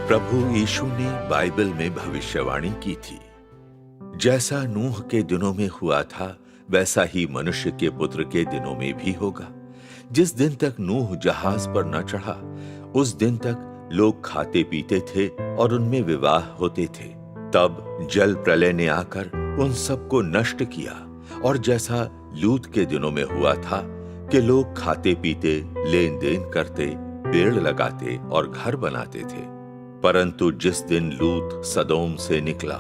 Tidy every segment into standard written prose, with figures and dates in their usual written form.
प्रभु यीशु ने बाइबल में भविष्यवाणी की थी। जैसा नूह के दिनों में हुआ था, वैसा ही मनुष्य के पुत्र के दिनों में भी होगा। जिस दिन तक नूह जहाज पर न चढ़ा, उस दिन तक लोग खाते पीते थे और उनमें विवाह होते थे। तब जल प्रलय ने आकर उन सबको नष्ट किया। और जैसा लूत के दिनों में हुआ था कि लोग खाते पीते, लेन देन करते, पेड़ लगाते और घर बनाते थे, परंतु जिस दिन लूत सदोम से निकला,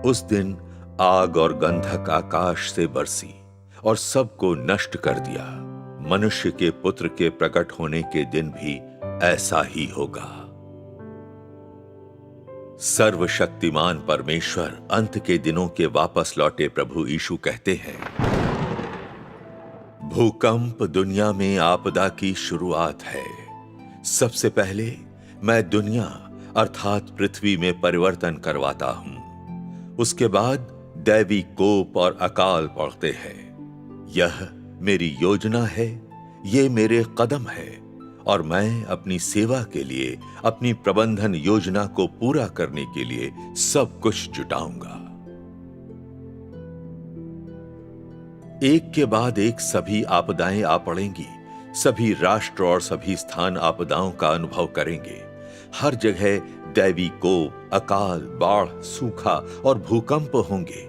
उस दिन आग और गंधक आकाश से बरसी और सबको नष्ट कर दिया। मनुष्य के पुत्र के प्रकट होने के दिन भी ऐसा ही होगा। सर्वशक्तिमान परमेश्वर अंत के दिनों के वापस लौटे प्रभु यीशु कहते हैं, भूकंप दुनिया में आपदा की शुरुआत है। सबसे पहले मैं दुनिया अर्थात पृथ्वी में परिवर्तन करवाता हूं। उसके बाद दैवी कोप और अकाल पड़ते हैं। यह मेरी योजना है, ये मेरे कदम है और मैं अपनी सेवा के लिए, अपनी प्रबंधन योजना को पूरा करने के लिए सब कुछ जुटाऊंगा। एक के बाद एक सभी आपदाएं आ पड़ेंगी। सभी राष्ट्र और सभी स्थान आपदाओं का अनुभव करेंगे। हर जगह दैवी कोप, अकाल, बाढ़, सूखा और भूकंप होंगे।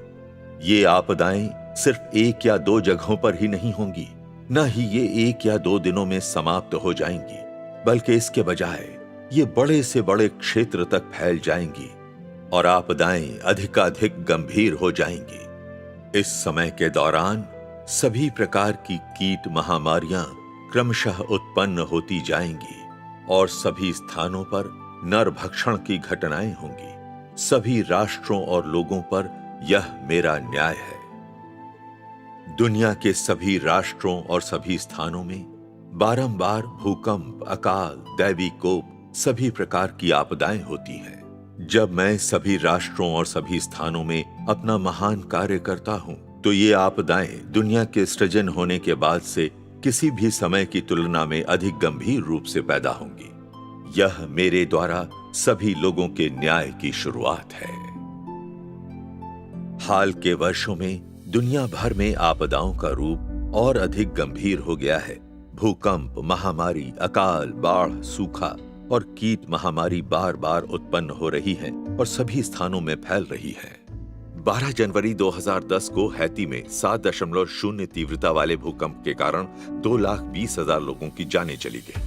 ये आपदाएं सिर्फ एक या दो जगहों पर ही नहीं होंगी, न ही ये एक या दो दिनों में समाप्त हो जाएंगी, बल्कि इसके बजाय ये बड़े से बड़े क्षेत्र तक फैल जाएंगी और आपदाएं अधिकाधिक गंभीर हो जाएंगी। इस समय के दौरान सभी प्रकार की कीट महामारियां क्रमशः उत्पन्न होती जाएंगी और सभी स्थानों पर नरभक्षण की घटनाएं होंगी। सभी राष्ट्रों और लोगों पर यह मेरा न्याय है। दुनिया के सभी राष्ट्रों और सभी स्थानों में बारंबार भूकंप, अकाल, दैवी कोप, सभी प्रकार की आपदाएं होती हैं। जब मैं सभी राष्ट्रों और सभी स्थानों में अपना महान कार्य करता हूं, तो ये आपदाएं दुनिया के सृजन होने के बाद से किसी भी समय की तुलना में अधिक गंभीर रूप से पैदा होंगी। यह मेरे द्वारा सभी लोगों के न्याय की शुरुआत है। हाल के वर्षों में दुनिया भर में आपदाओं का रूप और अधिक गंभीर हो गया है। भूकंप, महामारी, अकाल, बाढ़, सूखा और कीट महामारी बार बार उत्पन्न हो रही है और सभी स्थानों में फैल रही है। 12 जनवरी 2010 को हैती में 7.0 तीव्रता वाले भूकंप के कारण 2,20,000 लोगों की जानें चली गई।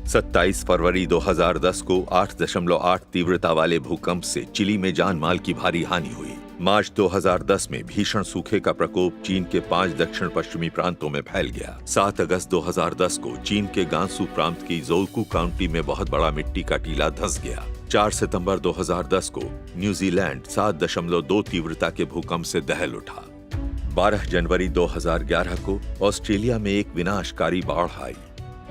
27 फरवरी 2010 को 8.8 तीव्रता वाले भूकंप से चिली में जान माल की भारी हानि हुई। मार्च 2010 में भीषण सूखे का प्रकोप चीन के 5 दक्षिण पश्चिमी प्रांतों में फैल गया। 7 अगस्त 2010 को चीन के गांसू प्रांत की जोलकू काउंटी में बहुत बड़ा मिट्टी का टीला धंस गया। 4 सितंबर 2010 को न्यूजीलैंड 7.2 तीव्रता के भूकंप से दहल उठा। 12 जनवरी 2011 को ऑस्ट्रेलिया में एक विनाशकारी बाढ़ आई।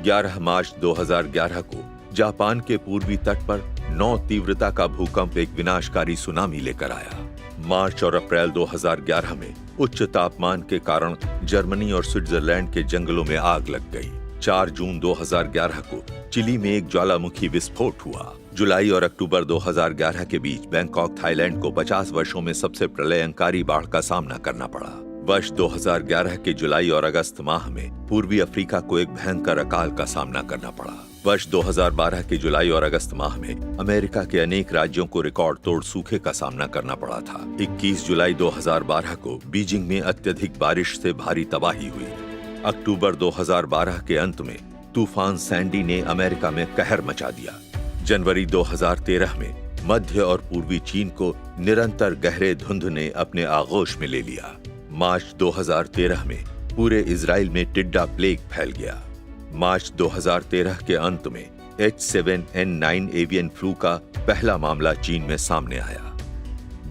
11 मार्च 2011 को जापान के पूर्वी तट पर 9 तीव्रता का भूकंप एक विनाशकारी सुनामी लेकर आया। मार्च और अप्रैल 2011 में उच्च तापमान के कारण जर्मनी और स्विट्जरलैंड के जंगलों में आग लग गई। 4 जून 2011 को चिली में एक ज्वालामुखी विस्फोट हुआ। जुलाई और अक्टूबर 2011 के बीच बैंकॉक, थाईलैंड को 50 वर्षों में सबसे प्रलयंकारी बाढ़ का सामना करना पड़ा। वर्ष 2011 के जुलाई और अगस्त माह में पूर्वी अफ्रीका को एक भयंकर अकाल का सामना करना पड़ा। वर्ष 2012 के जुलाई और अगस्त माह में अमेरिका के अनेक राज्यों को रिकॉर्ड तोड़ सूखे का सामना करना पड़ा था। 21 जुलाई 2012 को बीजिंग में अत्यधिक बारिश से भारी तबाही हुई। अक्टूबर 2012 के अंत में तूफान सैंडी ने अमेरिका में कहर मचा दिया। जनवरी 2013 में मध्य और पूर्वी चीन को निरंतर गहरे धुंध ने अपने आगोश में ले लिया। मार्च 2013 में पूरे इजराइल में टिड्डा प्लेग फैल गया। मार्च 2013 के अंत में H7N9 एवियन फ्लू का पहला मामला चीन में सामने आया।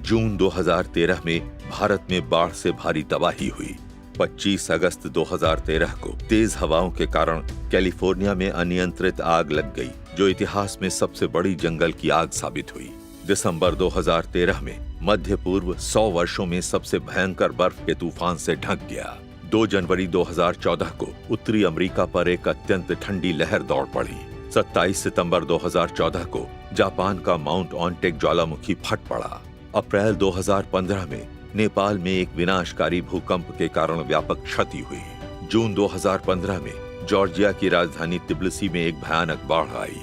जून 2013 में भारत में बाढ़ से भारी तबाही हुई। 25 अगस्त 2013 को तेज हवाओं के कारण कैलिफोर्निया में अनियंत्रित आग लग गई, जो इतिहास में सबसे बड़ी जंगल की आग साबित हुई। दिसंबर 2013 में मध्य पूर्व 100 वर्षों में सबसे भयंकर बर्फ के तूफान से ढक गया। 2 जनवरी 2014 को उत्तरी अमेरिका पर एक अत्यंत ठंडी लहर दौड़ पड़ी। 27 सितंबर 2014 को जापान का माउंट ऑनटेक ज्वालामुखी फट पड़ा। अप्रैल 2015 में नेपाल में एक विनाशकारी भूकंप के कारण व्यापक क्षति हुई। जून 2015 में जॉर्जिया की राजधानी तिब्लिसी में एक भयानक बाढ़ आई।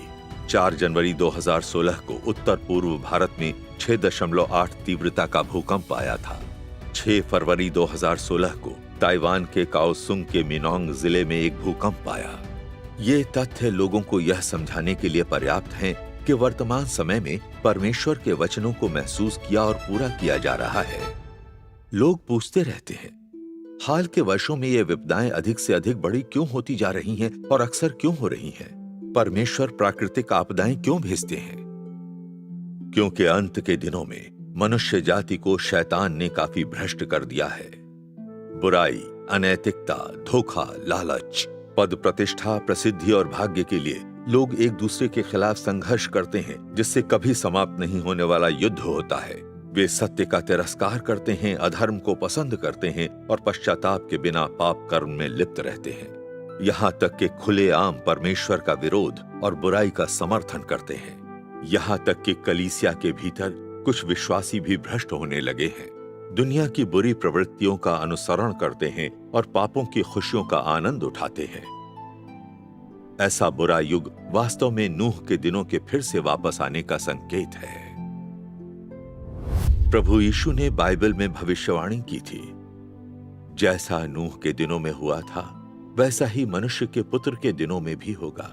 4 जनवरी 2016 को उत्तर पूर्व भारत में 6.8 तीव्रता का भूकंप आया था। 6 फरवरी 2016 को ताइवान के काओसुंग के मिनोंग जिले में एक भूकंप आया। ये तथ्य लोगों को यह समझाने के लिए पर्याप्त हैं कि वर्तमान समय में परमेश्वर के वचनों को महसूस किया और पूरा किया जा रहा है। लोग पूछते रहते हैं, हाल के वर्षों में ये विपदाएं अधिक से अधिक बड़ी क्यों होती जा रही हैं और अक्सर क्यों हो रही हैं? परमेश्वर प्राकृतिक आपदाएं क्यों भेजते हैं? क्योंकि अंत के दिनों में मनुष्य जाति को शैतान ने काफी भ्रष्ट कर दिया है। बुराई, अनैतिकता, धोखा, लालच, पद प्रतिष्ठा, प्रसिद्धि और भाग्य के लिए लोग एक दूसरे के खिलाफ संघर्ष करते हैं, जिससे कभी समाप्त नहीं होने वाला युद्ध होता है। वे सत्य का तिरस्कार करते हैं, अधर्म को पसंद करते हैं और पश्चाताप के बिना पाप कर्म में लिप्त रहते हैं। यहाँ तक कि खुलेआम परमेश्वर का विरोध और बुराई का समर्थन करते हैं। यहाँ तक कि कलीसिया के भीतर कुछ विश्वासी भी भ्रष्ट होने लगे हैं, दुनिया की बुरी प्रवृत्तियों का अनुसरण करते हैं और पापों की खुशियों का आनंद उठाते हैं। ऐसा बुरा युग वास्तव में नूह के दिनों के फिर से वापस आने का संकेत है। प्रभु यीशु ने बाइबल में भविष्यवाणी की थी, जैसा नूह के दिनों में हुआ था वैसा ही मनुष्य के पुत्र के दिनों में भी होगा।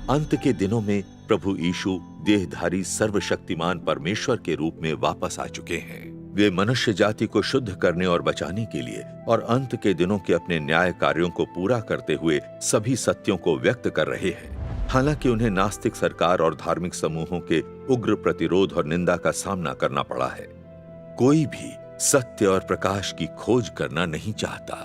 अंत के दिनों में प्रभु यीशु देहधारी सर्वशक्तिमान परमेश्वर के रूप में वापस आ चुके हैं। वे मनुष्य जाति को शुद्ध करने और बचाने के लिए और अंत के दिनों के अपने न्याय कार्यों को पूरा करते हुए सभी सत्यों को व्यक्त कर रहे हैं। हालांकि उन्हें नास्तिक सरकार और धार्मिक समूहों के उग्र प्रतिरोध और निंदा का सामना करना पड़ा है। कोई भी सत्य और प्रकाश की खोज करना नहीं चाहता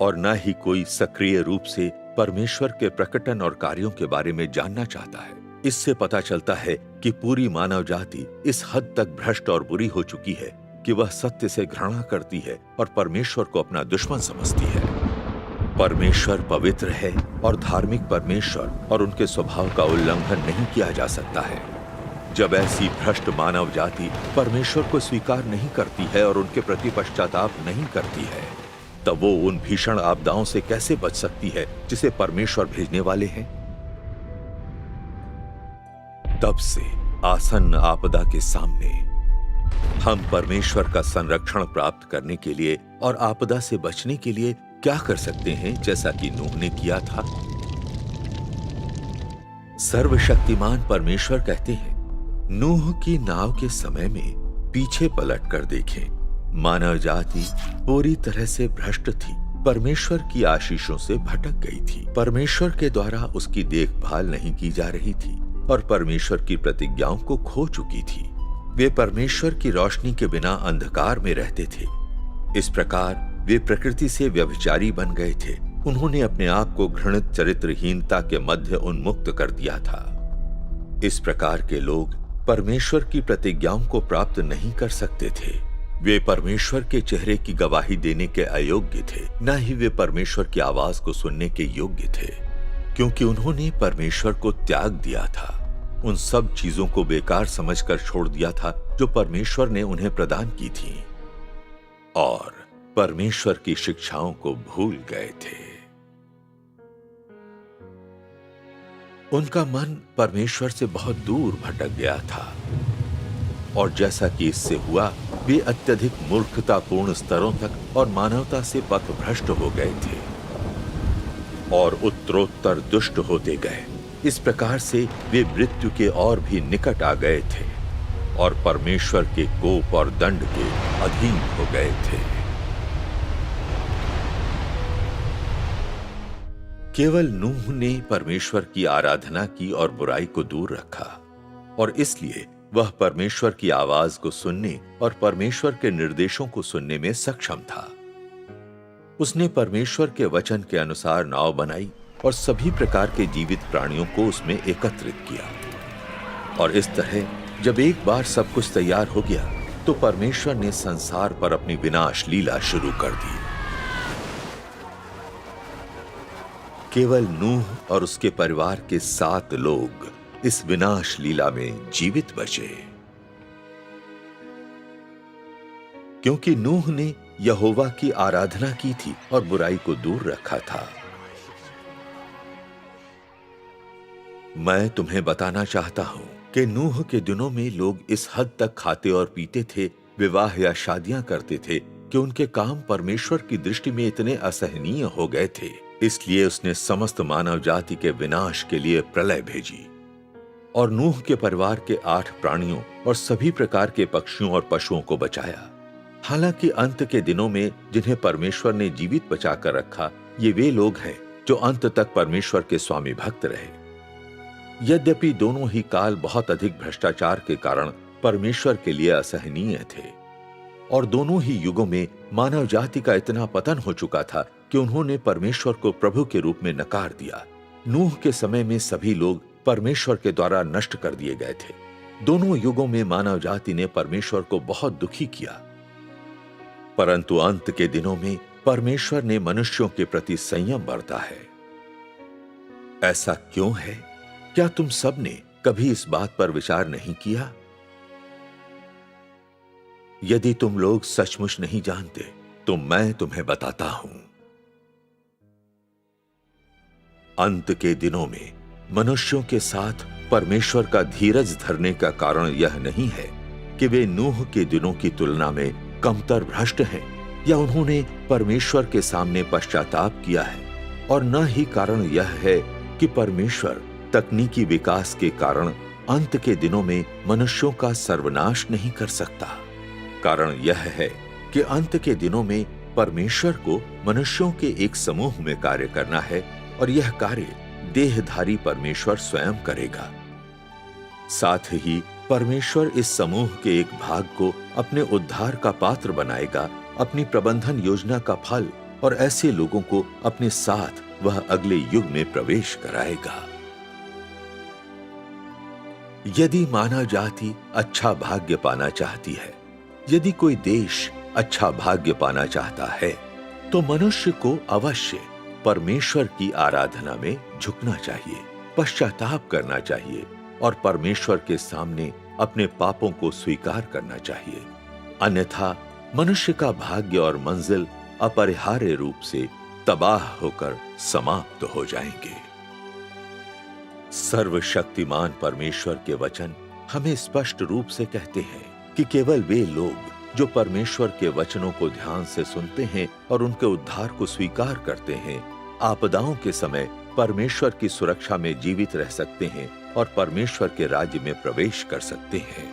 और न ही कोई सक्रिय रूप से परमेश्वर के प्रकटन और कार्यों के बारे में जानना चाहता है। इससे पता चलता है कि पूरी मानव जाति इस हद तक भ्रष्ट और बुरी हो चुकी है कि वह सत्य से घृणा करती है और परमेश्वर को अपना दुश्मन समझती है। परमेश्वर पवित्र है और धार्मिक परमेश्वर और उनके स्वभाव का उल्लंघन नहीं किया जा सकता है। जब ऐसी भ्रष्ट मानव जाति परमेश्वर को स्वीकार नहीं करती है और उनके प्रति पश्चाताप नहीं करती है, तब वो उन भीषण आपदाओं से कैसे बच सकती है जिसे परमेश्वर भेजने वाले हैं? तब से आसन्न आपदा के सामने हम परमेश्वर का संरक्षण प्राप्त करने के लिए और आपदा से बचने के लिए क्या कर सकते हैं, जैसा कि नूह ने किया था? सर्वशक्तिमान परमेश्वर कहते हैं, नूह की नाव के समय में पीछे पलट कर देखें, मानव जाति पूरी तरह से भ्रष्ट थी, परमेश्वर की आशीषों से भटक गई थी, परमेश्वर के द्वारा उसकी देखभाल नहीं की जा रही थी और परमेश्वर की प्रतिज्ञाओं को खो चुकी थी। वे परमेश्वर की रोशनी के बिना अंधकार में रहते थे। इस प्रकार वे प्रकृति से व्यभिचारी बन गए थे। उन्होंने अपने आप को घृणित चरित्रहीनता के मध्य उन्मुक्त कर दिया था। इस प्रकार के लोग परमेश्वर की प्रतिज्ञाओं को प्राप्त नहीं कर सकते थे। वे परमेश्वर के चेहरे की गवाही देने के अयोग्य थे, न ही वे परमेश्वर की आवाज को सुनने के योग्य थे, क्योंकि उन्होंने परमेश्वर को त्याग दिया था। उन सब चीजों को बेकार समझकर छोड़ दिया था जो परमेश्वर ने उन्हें प्रदान की थी और परमेश्वर की शिक्षाओं को भूल गए थे। उनका मन परमेश्वर से बहुत दूर भटक गया था और जैसा कि इससे हुआ, वे अत्यधिक मूर्खतापूर्ण स्तरों तक और मानवता से पथभ्रष्ट हो गए थे और उत्तरोत्तर दुष्ट होते गए। इस प्रकार से वे मृत्यु के और भी निकट आ गए थे और परमेश्वर के कोप और दंड के अधीन हो गए थे। केवल नूह ने परमेश्वर की आराधना की और बुराई को दूर रखा और इसलिए वह परमेश्वर की आवाज को सुनने और परमेश्वर के निर्देशों को सुनने में सक्षम था। उसने परमेश्वर के वचन के अनुसार नाव बनाई और सभी प्रकार के जीवित प्राणियों को उसमें एकत्रित किया और इस तरह जब एक बार सब कुछ तैयार हो गया तो परमेश्वर ने संसार पर अपनी विनाश लीला शुरू कर दी। केवल नूह और उसके परिवार के 7 लोग इस विनाश लीला में जीवित बचे। क्योंकि नूह ने यहोवा की आराधना की थी और बुराई को दूर रखा था। मैं तुम्हें बताना चाहता हूं कि नूह के दिनों में लोग इस हद तक खाते और पीते थे, विवाह या शादियां करते थे कि उनके काम परमेश्वर की दृष्टि में इतने असहनीय हो गए थे। इसलिए उसने समस्त मानव जाति के विनाश के लिए प्रलय भेजी और नूह के परिवार के 8 प्राणियों और सभी प्रकार के पक्षियों और पशुओं को बचाया। हालांकि अंत के दिनों में जिन्हें परमेश्वर ने जीवित बचाकर रखा, ये वे लोग हैं जो अंत तक परमेश्वर के स्वामी भक्त रहे। यद्यपि दोनों ही काल बहुत अधिक भ्रष्टाचार के कारण परमेश्वर के लिए असहनीय थे और दोनों ही युगों में मानव जाति का इतना पतन हो चुका था कि उन्होंने परमेश्वर को प्रभु के रूप में नकार दिया। नूह के समय में सभी लोग परमेश्वर के द्वारा नष्ट कर दिए गए थे। दोनों युगों में मानव जाति ने परमेश्वर को बहुत दुखी किया, परंतु अंत के दिनों में परमेश्वर ने मनुष्यों के प्रति संयम बरता है। ऐसा क्यों है? क्या तुम सब ने कभी इस बात पर विचार नहीं किया? यदि तुम लोग सचमुच नहीं जानते तो मैं तुम्हें बताता हूं। अंत के दिनों में मनुष्यों के साथ परमेश्वर का धीरज धरने का कारण यह नहीं है कि वे नूह के दिनों की तुलना में कमतर भ्रष्ट हैं या उन्होंने परमेश्वर के सामने पश्चाताप किया है, और न ही कारण यह है कि परमेश्वर तकनीकी विकास के कारण अंत के दिनों में मनुष्यों का सर्वनाश नहीं कर सकता। कारण यह है कि अंत के दिनों में परमेश्वर को मनुष्यों के एक समूह में कार्य करना है और यह कार्य देहधारी परमेश्वर स्वयं करेगा। साथ ही परमेश्वर इस समूह के एक भाग को अपने उद्धार का पात्र बनाएगा, अपनी प्रबंधन योजना का फल, और ऐसे लोगों को अपने साथ वह अगले युग में प्रवेश कराएगा। यदि मानव जाति अच्छा भाग्य पाना चाहती है, यदि कोई देश अच्छा भाग्य पाना चाहता है, तो मनुष्य को अवश्य परमेश्वर की आराधना में झुकना चाहिए, पश्चाताप करना चाहिए और परमेश्वर के सामने अपने पापों को स्वीकार करना चाहिए। अन्यथा मनुष्य का भाग्य और मंजिल अपरिहार्य रूप से तबाह होकर समाप्त हो जाएंगे। सर्वशक्तिमान परमेश्वर के वचन हमें स्पष्ट रूप से कहते हैं कि केवल वे लोग जो परमेश्वर के वचनों को ध्यान से सुनते हैं और उनके उद्धार को स्वीकार करते हैं, आपदाओं के समय परमेश्वर की सुरक्षा में जीवित रह सकते हैं और परमेश्वर के राज्य में प्रवेश कर सकते हैं।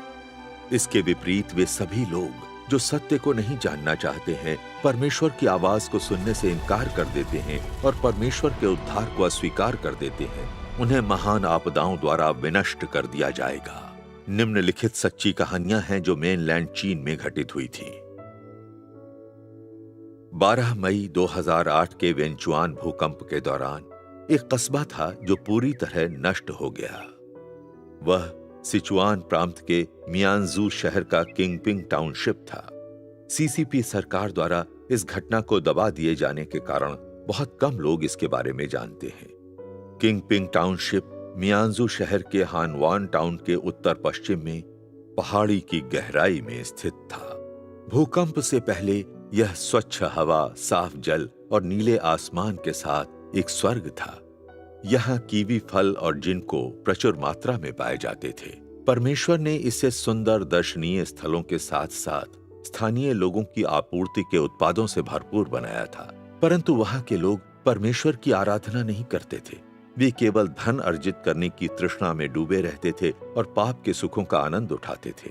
इसके विपरीत वे सभी लोग जो सत्य को नहीं जानना चाहते हैं, परमेश्वर की आवाज को सुनने से इनकार कर देते हैं और परमेश्वर के उद्धार को अस्वीकार कर देते हैं, उन्हें महान आपदाओं द्वारा विनष्ट कर दिया जाएगा। निम्नलिखित सच्ची कहानियां हैं जो मेनलैंड चीन में घटित हुई थी। 12 मई 2008 के वेंचुआन भूकंप के दौरान एक कस्बा था जो पूरी तरह नष्ट हो गया। वह सिचुआन प्रांत के मियांजू शहर का किंगपिंग टाउनशिप था। सीसीपी सरकार द्वारा इस घटना को दबा दिए जाने के कारण बहुत कम लोग इसके बारे में जानते हैं। किंगपिंग टाउनशिप मियांजू शहर के हानवान टाउन के उत्तर पश्चिम में पहाड़ी की गहराई में स्थित था। भूकंप से पहले यह स्वच्छ हवा, साफ जल और नीले आसमान के साथ एक स्वर्ग था। यहाँ कीवी फल और जिनको प्रचुर मात्रा में पाए जाते थे। परमेश्वर ने इसे सुंदर दर्शनीय स्थलों के साथ साथ स्थानीय लोगों की आपूर्ति के उत्पादों से भरपूर बनाया था। परंतु वहां के लोग परमेश्वर की आराधना नहीं करते थे। वे केवल धन अर्जित करने की तृष्णा में डूबे रहते थे और पाप के सुखों का आनंद उठाते थे।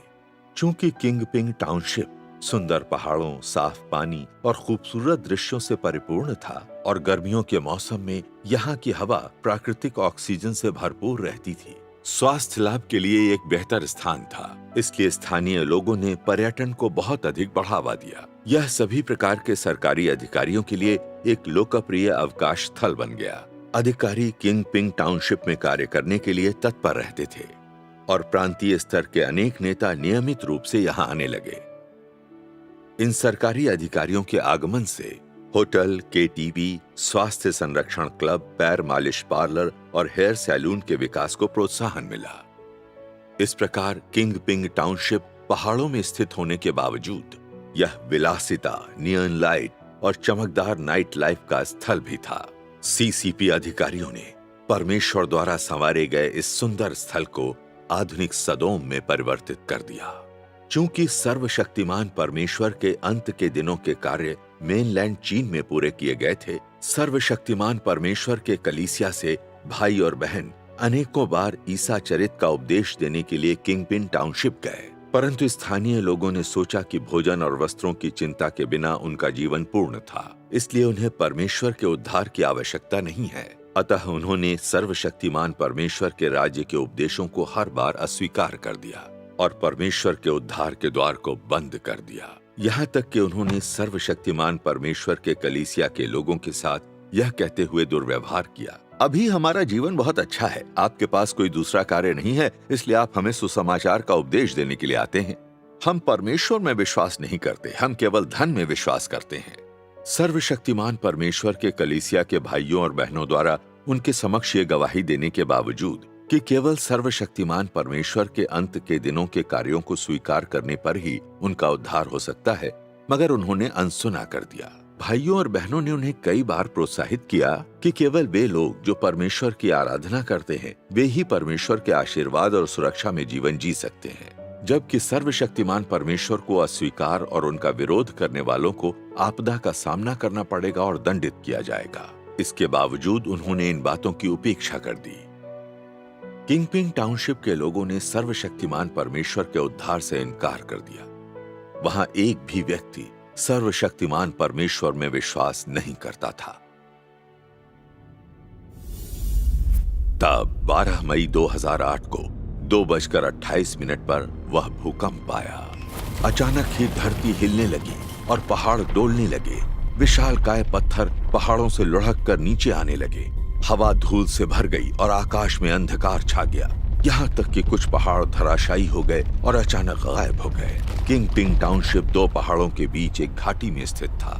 चूंकि किंगपिंग टाउनशिप सुंदर पहाड़ों, साफ पानी और खूबसूरत दृश्यों से परिपूर्ण था और गर्मियों के मौसम में यहाँ की हवा प्राकृतिक ऑक्सीजन से भरपूर रहती थी, स्वास्थ्य लाभ के लिए एक बेहतर स्थान था। इसलिए स्थानीय लोगों ने पर्यटन को बहुत अधिक बढ़ावा दिया। यह सभी प्रकार के सरकारी अधिकारियों के लिए एक लोकप्रिय अवकाश स्थल बन गया। अधिकारी किंगपिंग टाउनशिप में कार्य करने के लिए तत्पर रहते थे और प्रांतीय स्तर के अनेक नेता नियमित रूप से यहाँ आने लगे। इन सरकारी अधिकारियों के आगमन से होटल, केटीवी, स्वास्थ्य संरक्षण क्लब, पैर मालिश पार्लर और हेयर सैलून के विकास को प्रोत्साहन मिला। इस प्रकार किंगपिंग टाउनशिप पहाड़ों में स्थित होने के बावजूद यह विलासिता, नियॉन लाइट और चमकदार नाइट लाइफ का स्थल भी था। सीसीपी अधिकारियों ने परमेश्वर द्वारा संवारे गए इस सुंदर स्थल को आधुनिक सदोम में परिवर्तित कर दिया। चूंकि सर्वशक्तिमान परमेश्वर के अंत के दिनों के कार्य मेनलैंड चीन में पूरे किए गए थे, सर्वशक्तिमान परमेश्वर के कलीसिया से भाई और बहन अनेकों बार ईसा चरित का उपदेश देने के लिए किंगपिन टाउनशिप गए, परंतु स्थानीय लोगों ने सोचा कि भोजन और वस्त्रों की चिंता के बिना उनका जीवन पूर्ण था, इसलिए उन्हें परमेश्वर के उद्धार की आवश्यकता नहीं है। अतः उन्होंने सर्वशक्तिमान परमेश्वर के राज्य के उपदेशों को हर बार अस्वीकार कर दिया और परमेश्वर के उद्धार के द्वार को बंद कर दिया। यहाँ तक कि उन्होंने सर्वशक्तिमान परमेश्वर के कलीसिया के लोगों के साथ यह कहते हुए दुर्व्यवहार किया, अभी हमारा जीवन बहुत अच्छा है, आपके पास कोई दूसरा कार्य नहीं है, इसलिए आप हमें सुसमाचार का उपदेश देने के लिए आते हैं। हम परमेश्वर में विश्वास नहीं करते, हम केवल धन में विश्वास करते हैं। सर्वशक्तिमान परमेश्वर के कलीसिया के भाइयों और बहनों द्वारा उनके समक्ष ये गवाही देने के बावजूद कि केवल सर्वशक्तिमान परमेश्वर के अंत के दिनों के कार्यों को स्वीकार करने पर ही उनका उद्धार हो सकता है, मगर उन्होंने अनसुना कर दिया। भाइयों और बहनों ने उन्हें कई बार प्रोत्साहित किया कि केवल वे लोग जो परमेश्वर की आराधना करते हैं वे ही परमेश्वर के आशीर्वाद और सुरक्षा में जीवन जी सकते हैं, जबकि सर्वशक्तिमान परमेश्वर को अस्वीकार और उनका विरोध करने वालों को आपदा का सामना करना पड़ेगा और दंडित किया जाएगा। इसके बावजूद उन्होंने इन बातों की उपेक्षा कर दी। किंगपिंग टाउनशिप के लोगों ने सर्वशक्तिमान परमेश्वर के उद्धार से इनकार कर दिया। वहां एक भी व्यक्ति सर्वशक्तिमान परमेश्वर में विश्वास नहीं करता था। तब 12 मई 2008 को 2:28 पर वह भूकंप आया। अचानक ही धरती हिलने लगी और पहाड़ डोलने लगे। विशालकाय पत्थर पहाड़ों से लुढ़क कर नीचे आने लगे। हवा धूल से भर गई और आकाश में अंधकार छा गया, यहाँ तक कि कुछ पहाड़ धराशायी हो गए और अचानक गायब हो गए। किंगपिंग टाउनशिप दो पहाड़ों के बीच एक घाटी में स्थित था।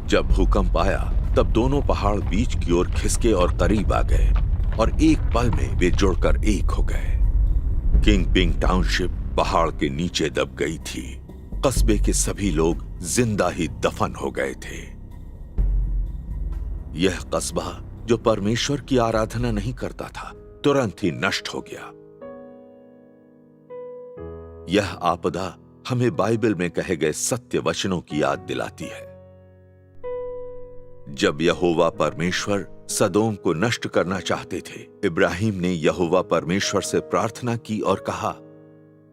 जब भूकंप आया तब दोनों पहाड़ बीच की ओर खिसके और करीब आ गए और एक पल में वे जुड़कर एक हो गए। किंगपिंग टाउनशिप पहाड़ के नीचे दब गई थी। कस्बे के सभी लोग जिंदा ही दफन हो गए थे। यह कस्बा जो परमेश्वर की आराधना नहीं करता था तुरंत ही नष्ट हो गया। यह आपदा हमें बाइबल में कहे गए सत्य वचनों की याद दिलाती है। जब यहोवा परमेश्वर सदोम को नष्ट करना चाहते थे, इब्राहिम ने यहोवा परमेश्वर से प्रार्थना की और कहा,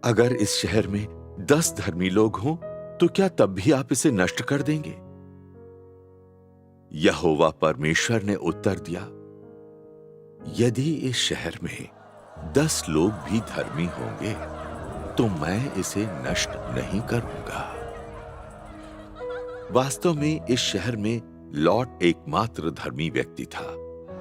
अगर इस शहर में 10 धर्मी लोग हों तो क्या तब भी आप इसे नष्ट कर देंगे? यहोवा परमेश्वर ने उत्तर दिया, यदि इस शहर में 10 लोग भी धर्मी होंगे तो मैं इसे नष्ट नहीं करूंगा। वास्तव में इस शहर में लॉट एकमात्र धर्मी व्यक्ति था।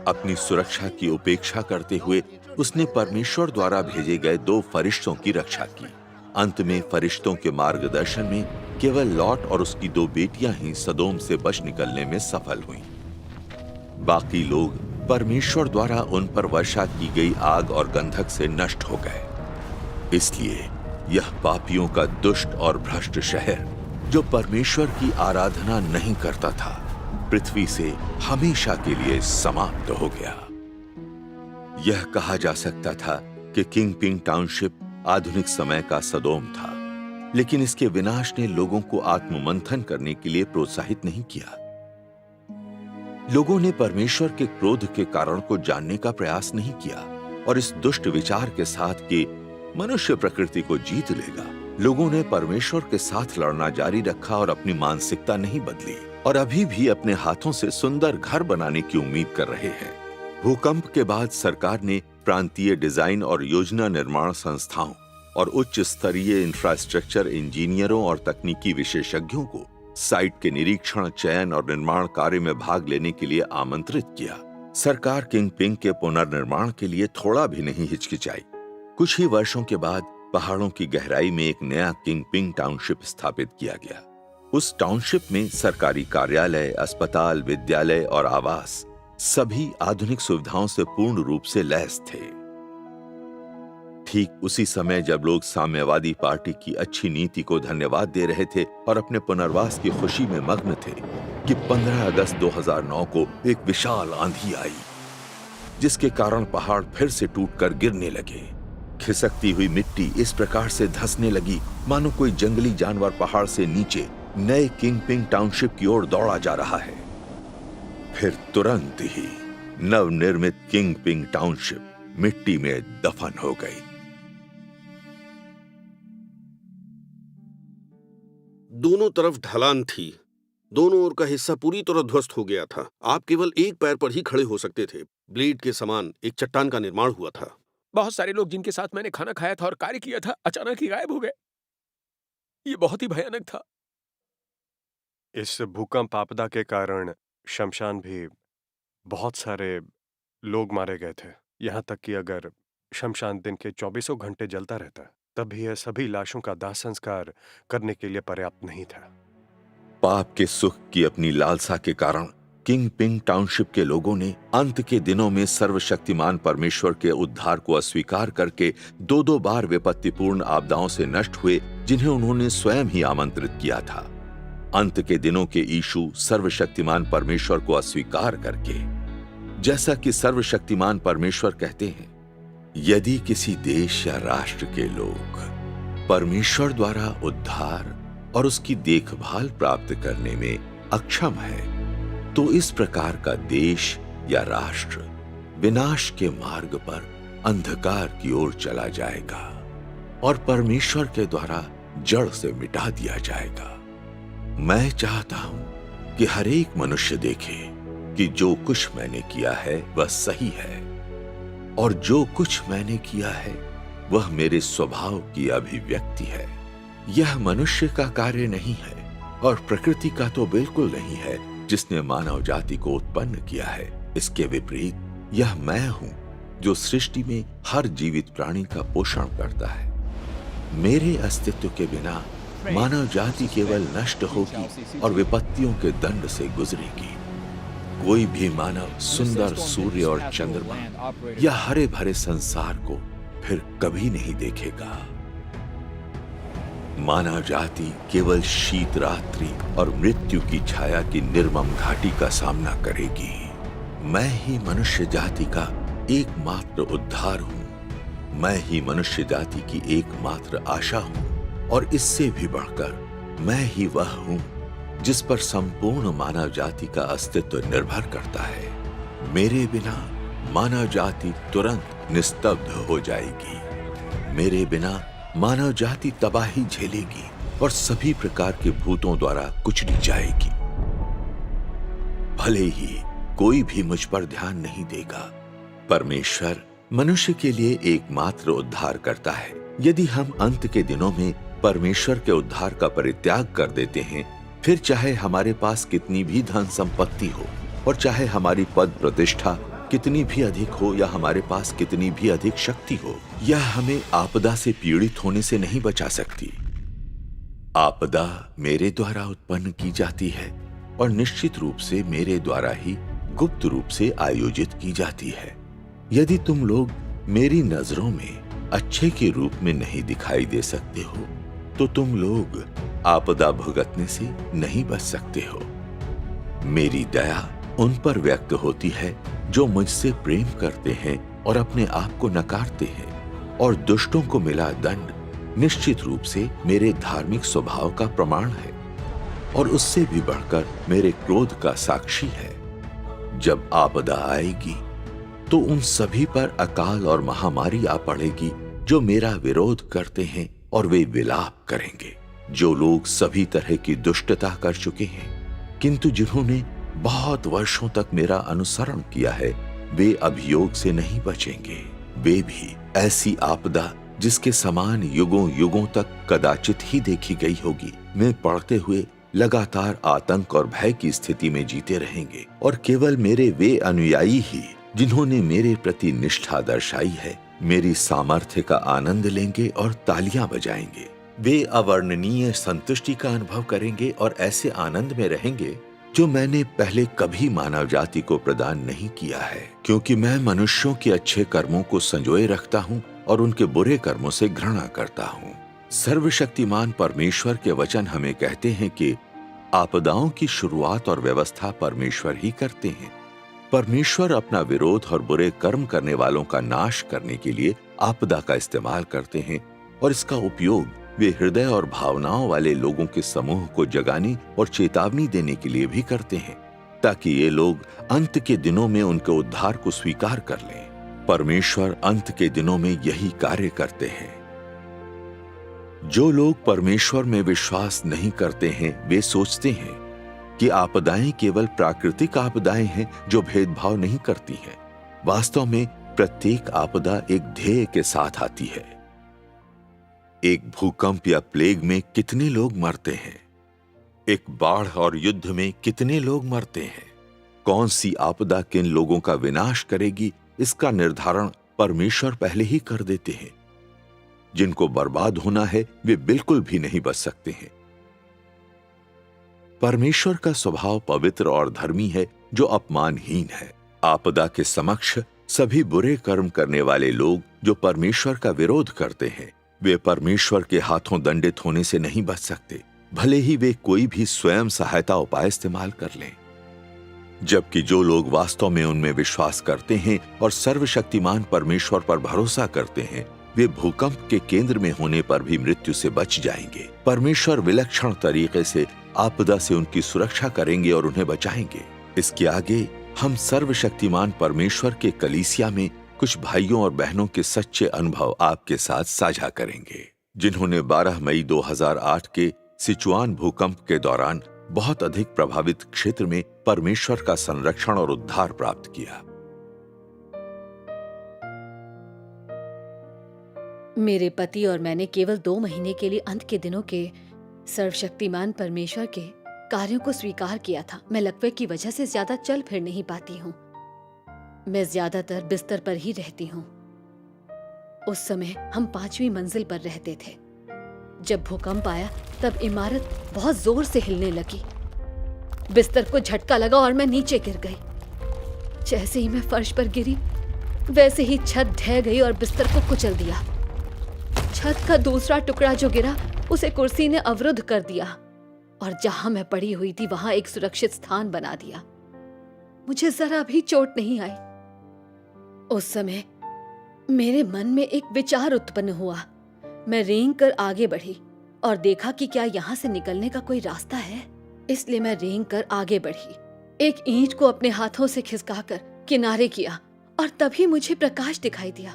अपनी सुरक्षा की उपेक्षा करते हुए उसने परमेश्वर द्वारा भेजे गए 2 फरिश्तों की रक्षा की। अंत में फरिश्तों के मार्गदर्शन में केवल लॉट और उसकी 2 बेटियां ही सदोम से बच निकलने में सफल हुईं। बाकी लोग परमेश्वर द्वारा उन पर वर्षा की गई आग और गंधक से नष्ट हो गए। इसलिए यह पापियों का दुष्ट और भ्रष्ट शहर जो परमेश्वर की आराधना नहीं करता था, पृथ्वी से हमेशा के लिए समाप्त हो गया। यह कहा जा सकता था कि किंगपिंग टाउनशिप आधुनिक समय का सदोम था, लेकिन इसके विनाश ने लोगों को आत्ममंथन करने के लिए प्रोत्साहित नहीं किया। लोगों ने परमेश्वर के क्रोध के कारण को जानने का प्रयास नहीं किया और इस दुष्ट विचार के साथ कि मनुष्य प्रकृति को जीत लेगा, लोगों ने परमेश्वर के साथ लड़ना जारी रखा और अपनी मानसिकता नहीं बदली और अभी भी अपने हाथों से सुंदर घर बनाने की उम्मीद कर रहे हैं। भूकंप के बाद सरकार ने प्रांतीय डिजाइन और योजना निर्माण संस्थाओं और उच्च स्तरीय इंफ्रास्ट्रक्चर इंजीनियरों और तकनीकी विशेषज्ञों को साइट के निरीक्षण, चयन और निर्माण कार्य में भाग लेने के लिए आमंत्रित किया। सरकार किंगपिंग के पुनर्निर्माण के लिए थोड़ा भी नहीं हिचकिचाई। कुछ ही वर्षों के बाद पहाड़ों की गहराई में एक नया किंगपिंग टाउनशिप स्थापित किया गया। उस टाउनशिप में सरकारी कार्यालय, अस्पताल, विद्यालय और आवास सभी आधुनिक सुविधाओं से पूर्ण रूप से लैस थे। ठीक उसी समय जब लोग साम्यवादी पार्टी की अच्छी नीति को धन्यवाद दे रहे थे और अपने पुनर्वास की खुशी में मग्न थे कि 15 अगस्त 2009 को एक विशाल आंधी आई, जिसके कारण पहाड़ फिर से टूटकर गिरने लगे। खिसकती हुई मिट्टी इस प्रकार से धंसने लगी मानो कोई जंगली जानवर पहाड़ से नीचे नए किंगपिंग टाउनशिप की ओर दौड़ा जा रहा है। फिर तुरंत ही नवनिर्मित किंगपिंग टाउनशिप मिट्टी में दफन हो गई। दोनों तरफ ढलान थी। दोनों ओर का हिस्सा पूरी तरह ध्वस्त हो गया था। आप केवल एक पैर पर ही खड़े हो सकते थे। ब्लेड के समान एक चट्टान का निर्माण हुआ था। बहुत सारे लोग जिनके साथ मैंने खाना खाया था और कार्य किया था अचानक ही गायब हो गए। ये बहुत ही भयानक था। इस भूकंप आपदा के कारण शमशान भी बहुत सारे लोग मारे गए थे। यहाँ तक कि अगर शमशान दिन के 24 घंटे जलता रहता तब भी यह सभी लाशों का दाह संस्कार करने के लिए पर्याप्त नहीं था। पाप के सुख की अपनी लालसा के कारण किंगपिंग टाउनशिप के लोगों ने अंत के दिनों में सर्वशक्तिमान परमेश्वर के उद्धार को अस्वीकार करके दो बार विपत्तिपूर्ण आपदाओं से नष्ट हुए, जिन्हें उन्होंने स्वयं ही आमंत्रित किया था। अंत के दिनों के यीशु सर्वशक्तिमान परमेश्वर को अस्वीकार करके, जैसा कि सर्वशक्तिमान परमेश्वर कहते हैं, यदि किसी देश या राष्ट्र के लोग परमेश्वर द्वारा उद्धार और उसकी देखभाल प्राप्त करने में अक्षम है, तो इस प्रकार का देश या राष्ट्र विनाश के मार्ग पर अंधकार की ओर चला जाएगा और परमेश्वर के द्वारा जड़ से मिटा दिया जाएगा। मैं चाहता हूं कि हर एक मनुष्य देखे कि जो कुछ मैंने किया है वह सही है और जो कुछ मैंने किया है वह मेरे स्वभाव की अभिव्यक्ति है। यह मनुष्य का कार्य नहीं है और प्रकृति का तो बिल्कुल नहीं है जिसने मानव जाति को उत्पन्न किया है। इसके विपरीत यह मैं हूं जो सृष्टि में हर जीवित प्राणी का पोषण करता है। मेरे अस्तित्व के बिना मानव जाति केवल नष्ट होगी और विपत्तियों के दंड से गुजरेगी। कोई भी मानव सुंदर सूर्य और चंद्रमा या हरे भरे संसार को फिर कभी नहीं देखेगा। मानव जाति केवल शीत रात्रि और मृत्यु की छाया की निर्मम घाटी का सामना करेगी। मैं ही मनुष्य जाति का एकमात्र उद्धार हूं। मैं ही मनुष्य जाति की एकमात्र आशा हूं और इससे भी बढ़कर मैं ही वह हूं जिस पर संपूर्ण मानव जाति का अस्तित्व निर्भर करता है। मेरे बिना मानव जाति तुरंत निस्तब्ध हो जाएगी। मेरे बिना मानव जाति तबाही झेलेगी और सभी प्रकार के भूतों द्वारा कुचली जाएगी। भले ही कोई भी मुझ पर ध्यान नहीं देगा, परमेश्वर मनुष्य के लिए एकमात्र उद्धार करता है। यदि हम अंत के दिनों में परमेश्वर के उद्धार का परित्याग कर देते हैं, फिर चाहे हमारे पास कितनी भी धन संपत्ति हो और चाहे हमारी पद प्रतिष्ठा कितनी भी अधिक हो या हमारे पास कितनी भी अधिक शक्ति हो, यह हमें आपदा से पीड़ित होने से नहीं बचा सकती। आपदा मेरे द्वारा उत्पन्न की जाती है और निश्चित रूप से मेरे द्वारा ही गुप्त रूप से आयोजित की जाती है। यदि तुम लोग मेरी नजरों में अच्छे के रूप में नहीं दिखाई दे सकते हो, तो तुम लोग आपदा भुगतने से नहीं बच सकते हो। मेरी दया उन पर व्यक्त होती है जो मुझसे प्रेम करते हैं और अपने आप को नकारते हैं, और दुष्टों को मिला दंड निश्चित रूप से मेरे धार्मिक स्वभाव का प्रमाण है और उससे भी बढ़कर मेरे क्रोध का साक्षी है। जब आपदा आएगी तो उन सभी पर अकाल और महामारी आ पड़ेगी जो मेरा विरोध करते हैं और वे विलाप करेंगे। जो लोग सभी तरह की दुष्टता कर चुके हैं किंतु जिन्होंने बहुत वर्षों तक मेरा अनुसरण किया है, वे अभियोग से नहीं बचेंगे। वे भी ऐसी आपदा जिसके समान युगों युगों तक कदाचित ही देखी गई होगी में पड़ते हुए लगातार आतंक और भय की स्थिति में जीते रहेंगे, और केवल मेरे वे अनुयायी ही जिन्होंने मेरे प्रति निष्ठा दर्शाई है मेरी सामर्थ्य का आनंद लेंगे और तालियां बजाएंगे। वे अवर्णनीय संतुष्टि का अनुभव करेंगे और ऐसे आनंद में रहेंगे जो मैंने पहले कभी मानव जाति को प्रदान नहीं किया है, क्योंकि मैं मनुष्यों के अच्छे कर्मों को संजोए रखता हूं और उनके बुरे कर्मों से घृणा करता हूं। सर्वशक्तिमान परमेश्वर के वचन हमें कहते हैं कि आपदाओं की शुरुआत और व्यवस्था परमेश्वर ही करते हैं। परमेश्वर अपना विरोध और बुरे कर्म करने वालों का नाश करने के लिए आपदा का इस्तेमाल करते हैं और इसका उपयोग वे हृदय और भावनाओं वाले लोगों के समूह को जगाने और चेतावनी देने के लिए भी करते हैं, ताकि ये लोग अंत के दिनों में उनके उद्धार को स्वीकार कर लें। परमेश्वर अंत के दिनों में यही कार्य करते हैं। जो लोग परमेश्वर में विश्वास नहीं करते हैं वे सोचते हैं कि आपदाएं केवल प्राकृतिक आपदाएं हैं जो भेदभाव नहीं करती हैं। वास्तव में प्रत्येक आपदा एक ध्येय के साथ आती है। एक भूकंप या प्लेग में कितने लोग मरते हैं? एक बाढ़ और युद्ध में कितने लोग मरते हैं? कौन सी आपदा किन लोगों का विनाश करेगी, इसका निर्धारण परमेश्वर पहले ही कर देते हैं। जिनको बर्बाद होना है वे बिल्कुल भी नहीं बच सकते हैं। परमेश्वर का स्वभाव पवित्र और धर्मी है जो अपमानहीन है। आपदा के समक्ष सभी बुरे कर्म करने वाले लोग जो परमेश्वर का विरोध करते हैं वे परमेश्वर के हाथों दंडित होने से नहीं बच सकते, भले ही वे कोई भी स्वयं सहायता उपाय इस्तेमाल कर लें। जबकि जो लोग वास्तव में उनमें विश्वास करते हैं और सर्वशक्तिमान परमेश्वर पर भरोसा करते हैं वे भूकंप के केंद्र में होने पर भी मृत्यु से बच जाएंगे। परमेश्वर विलक्षण तरीके से आपदा से उनकी सुरक्षा करेंगे और उन्हें बचाएंगे। इसके आगे हम सर्वशक्तिमान परमेश्वर के कलीसिया में कुछ भाइयों और बहनों के सच्चे अनुभव आपके साथ साझा करेंगे, जिन्होंने 12 मई 2008 के सिचुआन भूकंप के दौरान बहुत अधिक प्रभावित क्षेत्र में परमेश्वर का संरक्षण और उद्धार प्राप्त किया। मेरे पति और मैंने केवल 2 महीने के लिए अंत के दिनों के सर्वशक्तिमान परमेश्वर के कार्यों को स्वीकार किया था। मैं लकवे की वजह से ज्यादा चल फिर नहीं पाती हूँ। मैं ज्यादातर बिस्तर पर ही रहती हूँ। उस समय हम 5वीं मंजिल पर रहते थे। जब भूकंप आया तब इमारत बहुत जोर से हिलने लगी। बिस्तर को झटका लगा और मैं नीचे गिर गई। जैसे ही मैं फर्श पर गिरी वैसे ही छत ढह गई और बिस्तर को कुचल दिया। छत का दूसरा टुकड़ा जो गिरा उसे कुर्सी ने अवरुद्ध कर दिया और जहां मैं पड़ी हुई थी वहां एक सुरक्षित स्थान बना दिया। मुझे जरा भी चोट नहीं आई। उस समय मेरे मन में एक विचार उत्पन्न हुआ। मैं रेंग कर आगे बढ़ी और देखा कि क्या यहाँ से निकलने का कोई रास्ता है। इसलिए मैं रेंग कर आगे बढ़ी, एक ईंट को अपने हाथों से खिसकाकर किनारे किया और तभी मुझे प्रकाश दिखाई दिया।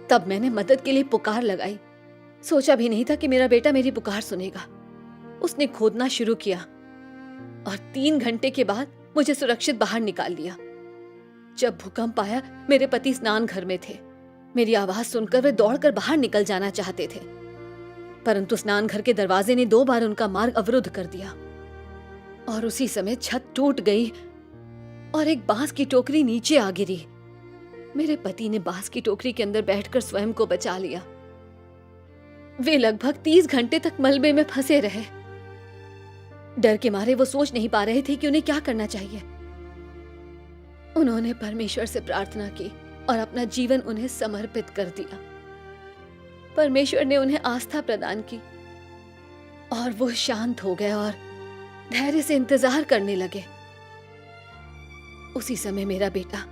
तब मैंने मदद के लिए पुकार लगाई। सोचा भी नहीं था कि मेरा बेटा मेरी पुकार सुनेगा। उसने खोदना शुरू किया और 3 घंटे के बाद मुझे सुरक्षित बाहर निकाल लिया। जब भूकंप आया मेरे पति स्नान घर में थे। मेरी आवाज सुनकर वे दौड़कर बाहर निकल जाना चाहते थे, परंतु स्नान घर के दरवाजे ने 2 बार उनका मार्ग अवरुद्ध कर दिया और उसी समय छत टूट गई और एक बांस की टोकरी नीचे आ गिरी। मेरे पति ने बांस की टोकरी के अंदर बैठकर स्वयं को बचा लिया। वे लगभग 30 घंटे तक मलबे में फंसे रहे। डर के मारे वो सोच नहीं पा रहे थे कि उन्हें क्या करना चाहिए। उन्होंने परमेश्वर से प्रार्थना की और अपना जीवन उन्हें समर्पित कर दिया। परमेश्वर ने उन्हें आस्था प्रदान की और वो शांत हो गए और धैर्य से इंतजार करने लगे। उसी समय मेरा बेटा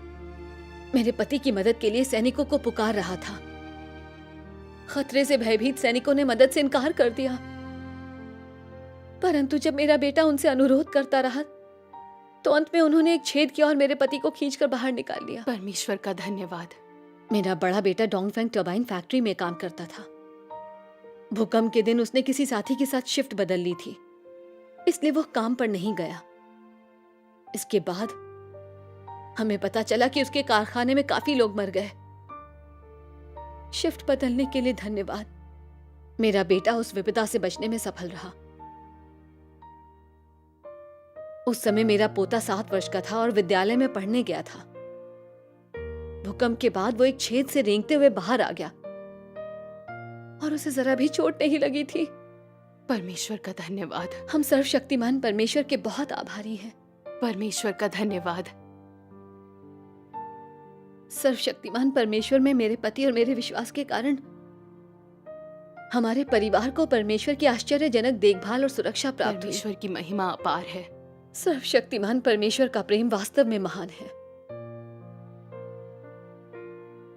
मेरे पति की मदद के लिए सैनिकों को पुकार रहा था। खतरे से भयभीत सैनिकों ने मदद से इनकार कर दिया, परंतु जब मेरा बेटा उनसे अनुरोध करता रहा तो अंत में उन्होंने एक छेद किया और मेरे पति को खींचकर बाहर निकाल लिया। परमेश्वर का धन्यवाद। मेरा बड़ा बेटा डोंगफेंग टरबाइन फैक्ट्री में काम करता था। भूकंप के दिन उसने किसी साथी के साथ शिफ्ट बदल ली थी, इसलिए वो काम पर नहीं गया। इसके बाद हमें पता चला कि उसके कारखाने में काफी लोग मर गए। शिफ्ट बदलने के लिए धन्यवाद। मेरा बेटा उस विपदा से बचने में सफल रहा। उस समय मेरा पोता 7 वर्ष का था और विद्यालय में पढ़ने गया था। भूकंप के बाद वो एक छेद से रेंगते हुए बाहर आ गया और उसे जरा भी चोट नहीं लगी थी। परमेश्वर का धन्यवाद। हम सर्वशक्तिमान परमेश्वर के बहुत आभारी हैं। परमेश्वर का धन्यवाद। सर्वशक्तिमान परमेश्वर में मेरे पति और मेरे विश्वास के कारण हमारे परिवार को परमेश्वर की आश्चर्यजनक देखभाल और सुरक्षा प्राप्त हुई। परमेश्वर की महिमा अपार है। सर्वशक्तिमान परमेश्वर का प्रेम वास्तव में महान है।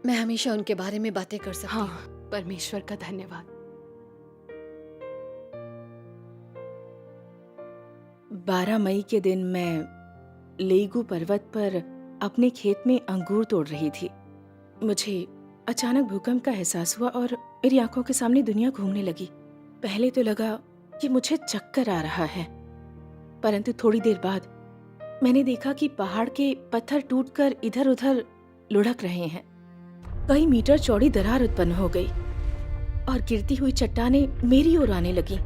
मैं हमेशा उनके बारे में बातें कर सकती हूँ। हाँ, परमेश्वर का धन्यवाद। 12 मई के दिन मैं लेगू पर्वत पर अपने खेत में अंगूर तोड़ रही थी। मुझे अचानक भूकंप का एहसास हुआ और मेरी आंखों के सामने दुनिया घूमने लगी। पहले तो लगा कि मुझे चक्कर आ रहा है, परंतु थोड़ी देर बाद मैंने देखा कि पहाड़ के पत्थर टूटकर इधर उधर लुढ़क रहे हैं। कई मीटर चौड़ी दरार उत्पन्न हो गई और गिरती हुई चट्टानें मेरी ओर आने लगी।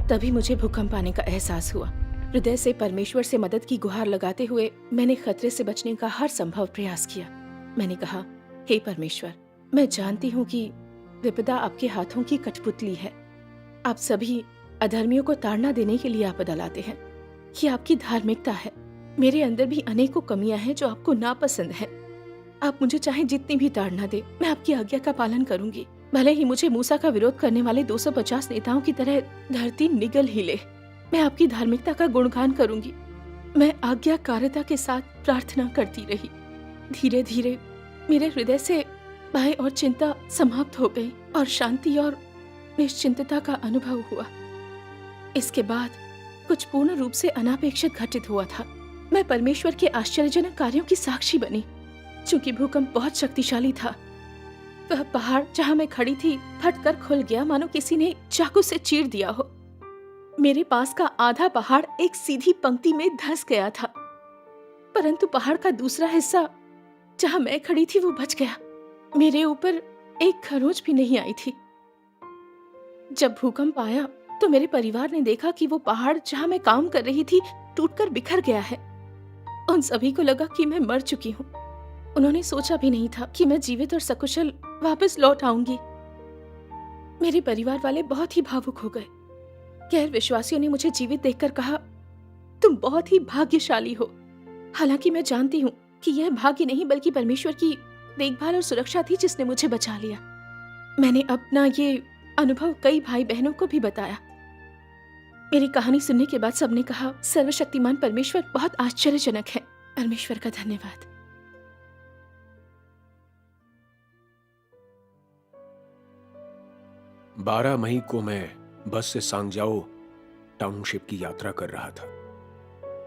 तभी मुझे भूकंप आने का एहसास हुआ। हृदय से परमेश्वर से मदद की गुहार लगाते हुए मैंने खतरे से बचने का हर संभव प्रयास किया। मैंने कहा, हे परमेश्वर, मैं जानती हूँ कि विपदा आपके हाथों की कठपुतली है। आप सभी अधर्मियों को ताड़ना देने के लिए आपदा लाते हैं। ये आपकी धार्मिकता है। मेरे अंदर भी अनेकों कमियां हैं जो आपको नापसंद है। आप मुझे चाहे जितनी भी ताड़ना दे, मैं आपकी आज्ञा का पालन करूंगी। भले ही मुझे मूसा का विरोध करने वाले 250 नेताओं की तरह धरती निगल ही ले, मैं आपकी धार्मिकता का गुणगान करूंगी। मैं आज्ञाकारिता के साथ प्रार्थना करती रही। धीरे धीरे मेरे हृदय से भय और चिंता समाप्त हो गई और शांति और निश्चिंतता का अनुभव हुआ। इसके बाद कुछ पूर्ण रूप से अनापेक्षित घटित हुआ था। मैं परमेश्वर के आश्चर्यजनक कार्यों की साक्षी बनी। चूंकि भूकंप बहुत शक्तिशाली था, वह पहाड़ जहां मैं खड़ी थी फटकर खुल गया, मानो किसी ने चाकू से चीर दिया हो। मेरे पास का आधा पहाड़ एक सीधी पंक्ति में धंस गया था, परंतु पहाड़ का दूसरा हिस्सा जहां मैं खड़ी थी वो बच गया। मेरे ऊपर एक खरोंच भी नहीं आई थी। जब भूकंप आया तो मेरे परिवार ने देखा कि वो पहाड़ जहां मैं काम कर रही थी टूटकर बिखर गया है। उन सभी को लगा कि मैं मर चुकी हूँ। उन्होंने सोचा भी नहीं था कि मैं जीवित और सकुशल वापस लौट आऊंगी। मेरे परिवार वाले बहुत ही भावुक हो गए। गैर विश्वासियों ने मुझे जीवित देखकर कहा, तुम बहुत ही भाग्यशाली हो। हालांकि मैं जानती हूँ कि यह भाग्य नहीं बल्कि परमेश्वर की देखभाल और सुरक्षा थी जिसने मुझे बचा लिया। मैंने अपना ये अनुभव कई भाई बहनों को भी बताया। मेरी कहानी सुनने के बाद सबने कहा, सर्वशक्तिमान परमेश्वर बहुत आश्चर्यजनक है। परमेश्वर का धन्यवाद। बारह मई को मैं बस से सांगजाओ टाउनशिप की यात्रा कर रहा था।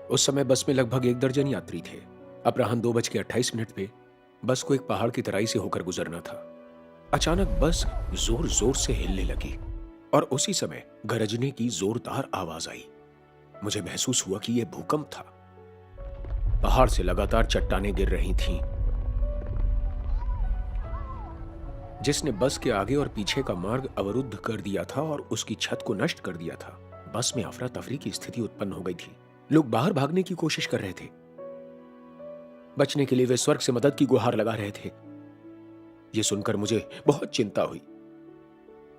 उस समय बस में लगभग 1 दर्जन यात्री थे। अपराह्न 2:28 पे बस को एक पहाड़ की तराई से होकर गुजरना था। अचानक बस जोर जोर से हिलने लगी और उसी समय गरजने की जोरदार आवाज आई। मुझे महसूस हुआ कि यह भूकंप था। पहाड़ से लगातार चट्टानें गिर रही थीं, जिसने बस के आगे और पीछे का मार्ग अवरुद्ध कर दिया था और उसकी छत को नष्ट कर दिया था। बस में अफरा तफरी की स्थिति उत्पन्न हो गई थी। लोग बाहर भागने की कोशिश कर रहे थे। बचने के लिए वे स्वर्ग से मदद की गुहार लगा रहे थे। यह सुनकर मुझे बहुत चिंता हुई,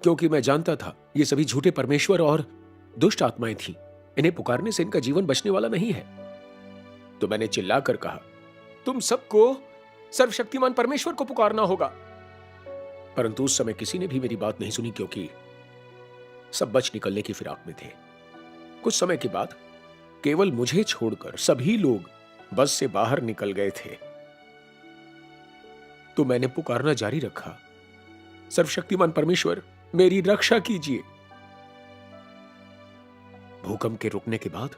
क्योंकि मैं जानता था ये सभी झूठे परमेश्वर और दुष्ट आत्माएं थीं। इन्हें पुकारने से इनका जीवन बचने वाला नहीं है। तो मैंने चिल्लाकर कहा, तुम सबको सर्वशक्तिमान परमेश्वर को पुकारना होगा। परंतु उस समय किसी ने भी मेरी बात नहीं सुनी, क्योंकि सब बच निकलने की फिराक में थे। कुछ समय के बाद केवल मुझे छोड़कर सभी लोग बस से बाहर निकल गए थे। तो मैंने पुकारना जारी रखा, सर्वशक्तिमान परमेश्वर मेरी रक्षा कीजिए। भूकंप के रुकने के बाद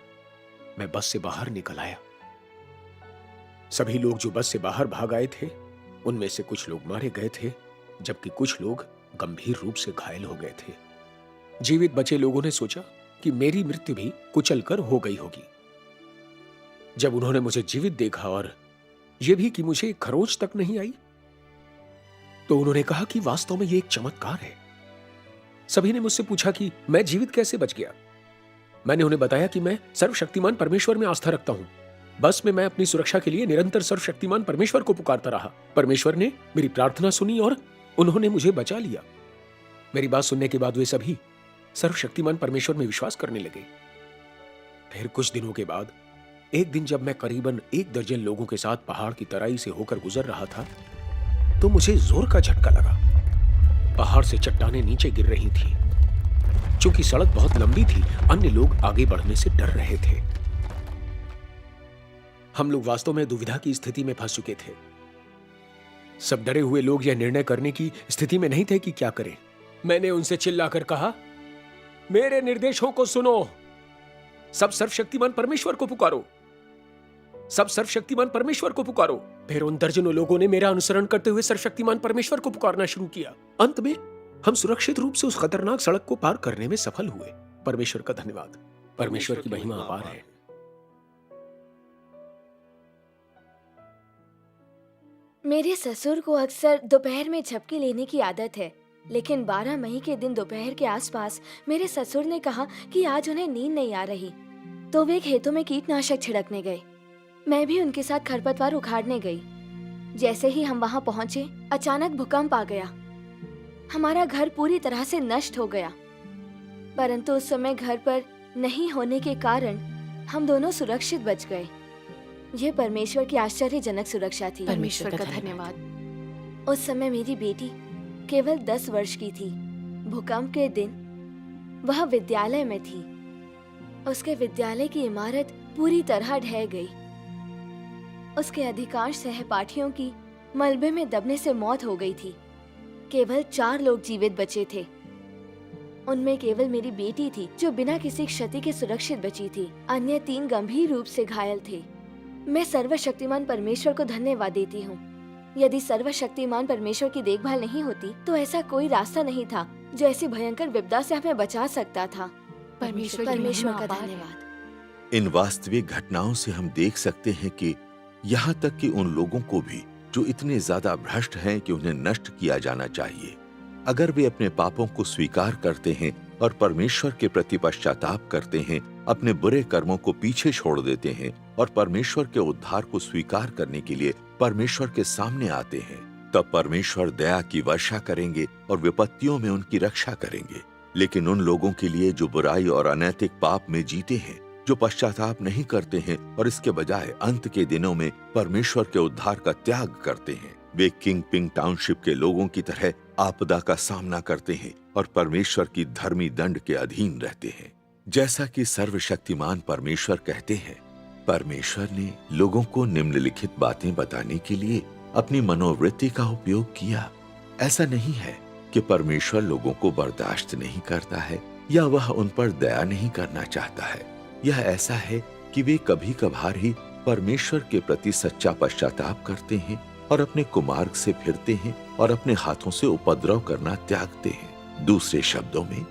मैं बस से बाहर निकल आया। सभी लोग जो बस से बाहर भाग आए थे, उनमें से कुछ लोग मारे गए थे, जबकि कुछ लोग गंभीर रूप से घायल हो गए थे। जीवित बचे लोगों ने सोचा कि मेरी मृत्यु भी कुचल कर हो गई होगी। जब उन्होंने मुझे जीवित देखा और यह भी कि मुझे खरोंच तक नहीं आई, तो उन्होंने कहा कि वास्तव में यह एक चमत्कार है। सभी ने मुझसे पूछा कि मैं जीवित कैसे बच गया। मैंने उन्हें बताया कि मैं सर्वशक्तिमान परमेश्वर में आस्था रखता हूं। बस में मैं अपनी सुरक्षा के लिए निरंतर सर्वशक्तिमान परमेश्वर को पुकारता रहा। परमेश्वर ने मेरी प्रार्थना सुनी और उन्होंने मुझे बचा लिया। मेरी बात सुनने के बाद वे सभी सर्वशक्तिमान परमेश्वर में विश्वास करने लगे। फिर कुछ दिनों के बाद एक दिन जब मैं करीबन 1 दर्जन लोगों के साथ पहाड़ की तराई से होकर गुजर रहा था तो मुझे जोर का झटका लगा। पहाड़ से चट्टानें नीचे गिर रही थीं। चूंकि सड़क बहुत लंबी थी, अन्य लोग आगे बढ़ने से डर रहे थे। हम लोग वास्तव में दुविधा की स्थिति में फंस चुके थे। सब डरे हुए लोग यह निर्णय करने की स्थिति में नहीं थे कि क्या करें। मैंने उनसे चिल्लाकर कहा, मेरे निर्देशों को सुनो, सब सर्वशक्तिमान परमेश्वर को पुकारो, सब सर्वशक्तिमान परमेश्वर को पुकारो। फिर उन दर्जनों लोगों ने मेरा अनुसरण करते हुए सर्वशक्तिमान परमेश्वर को पुकारना शुरू किया। अंत में हम सुरक्षित रूप से उस खतरनाक सड़क को पार करने में सफल हुए। परमेश्वर का धन्यवाद। परमेश्वर की महिमा अपार है। मेरे ससुर को अक्सर दोपहर में झपकी लेने की आदत है, लेकिन 12 मई के दिन दोपहर के आसपास मेरे ससुर ने कहा कि आज उन्हें नींद नहीं आ रही, तो वे खेतों में कीटनाशक छिड़कने गए। मैं भी उनके साथ खरपतवार उखाड़ने गई। जैसे ही हम वहां पहुंचे, अचानक भूकंप आ गया। हमारा घर पूरी तरह से नष्ट हो गया, परंतु उस समय घर पर नहीं होने के कारण हम दोनों सुरक्षित बच गए। यह परमेश्वर की आश्चर्यजनक सुरक्षा थी। परमेश्वर का धन्यवाद। उस समय मेरी बेटी केवल 10 वर्ष की थी। भूकंप के दिन वह विद्यालय में थी। उसके विद्यालय की इमारत पूरी तरह ढह गई। उसके अधिकांश सहपाठियों की मलबे में दबने से मौत हो गई थी। केवल 4 लोग जीवित बचे थे। उनमें केवल मेरी बेटी थी जो बिना किसी क्षति के सुरक्षित बची थी। अन्य 3 गंभीर रूप से घायल थे। मैं सर्वशक्तिमान परमेश्वर को धन्यवाद देती हूँ। यदि सर्वशक्तिमान परमेश्वर की देखभाल नहीं होती तो ऐसा कोई रास्ता नहीं था जो ऐसी भयंकर विपदा से हमें बचा सकता था। परमेश्वर का धन्यवाद। इन वास्तविक घटनाओं से हम देख सकते हैं कि यहाँ तक कि उन लोगों को भी जो इतने ज्यादा भ्रष्ट हैं कि उन्हें नष्ट किया जाना चाहिए, अगर वे अपने पापों को स्वीकार करते हैं और परमेश्वर के प्रति पश्चाताप करते हैं, अपने बुरे कर्मों को पीछे छोड़ देते हैं और परमेश्वर के उद्धार को स्वीकार करने के लिए परमेश्वर के सामने आते हैं, तब परमेश्वर दया की वर्षा करेंगे और विपत्तियों में उनकी रक्षा करेंगे। लेकिन उन लोगों के लिए जो बुराई और अनैतिक पाप में जीते हैं, जो पश्चाताप नहीं करते हैं और इसके बजाय अंत के दिनों में परमेश्वर के उद्धार का त्याग करते हैं, वे किंग पिंग टाउनशिप के लोगों की तरह आपदा का सामना करते हैं और परमेश्वर की धर्मी दंड के अधीन रहते हैं। जैसा कि सर्वशक्तिमान परमेश्वर कहते हैं, परमेश्वर ने लोगों को निम्नलिखित बातें बताने के लिए अपनी मनोवृत्ति का उपयोग किया। ऐसा नहीं है कि परमेश्वर लोगों को बर्दाश्त नहीं करता है या वह उन पर दया नहीं करना चाहता है। यह ऐसा है कि वे कभी कभार ही परमेश्वर के प्रति सच्चा पश्चाताप करते हैं और अपने कुमार्ग से फिरते हैं और अपने हाथों से उपद्रव करना त्यागते हैं। दूसरे शब्दों में,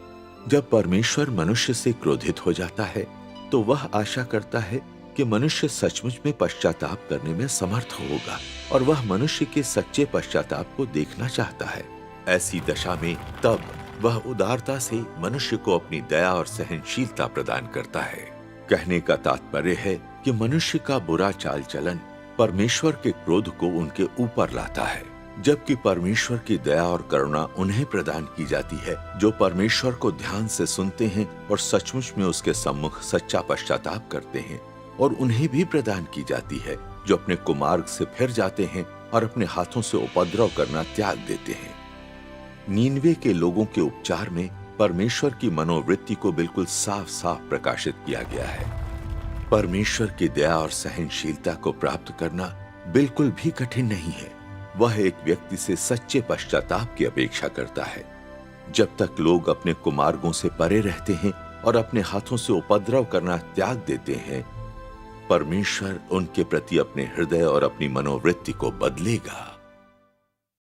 जब परमेश्वर मनुष्य से क्रोधित हो जाता है तो वह आशा करता है कि मनुष्य सचमुच में पश्चाताप करने में समर्थ होगा और वह मनुष्य के सच्चे पश्चाताप को देखना चाहता है। ऐसी दशा में तब वह उदारता से मनुष्य को अपनी दया और सहनशीलता प्रदान करता है। कहने का तात्पर्य है कि मनुष्य का बुरा चाल चलन परमेश्वर के क्रोध को उनके ऊपर लाता है, जबकि परमेश्वर की दया और करुणा उन्हें प्रदान की जाती है जो परमेश्वर को ध्यान से सुनते हैं और सचमुच में उसके सम्मुख सच्चा पश्चाताप करते हैं, और उन्हें भी प्रदान की जाती है जो अपने कुमार्ग से फिर जाते हैं और अपने हाथों से उपद्रव करना त्याग देते हैं। नीनवे के लोगों के उपचार में परमेश्वर की मनोवृत्ति को बिल्कुल साफ साफ प्रकाशित किया गया है। परमेश्वर की दया और सहनशीलता को प्राप्त करना बिल्कुल भी कठिन नहीं है। वह एक व्यक्ति से सच्चे पश्चाताप की अपेक्षा करता है। जब तक लोग अपने कुमार्गों से परे रहते हैं और अपने हाथों से उपद्रव करना त्याग देते हैं, परमेश्वर उनके प्रति अपने हृदय और अपनी मनोवृत्ति को बदलेगा।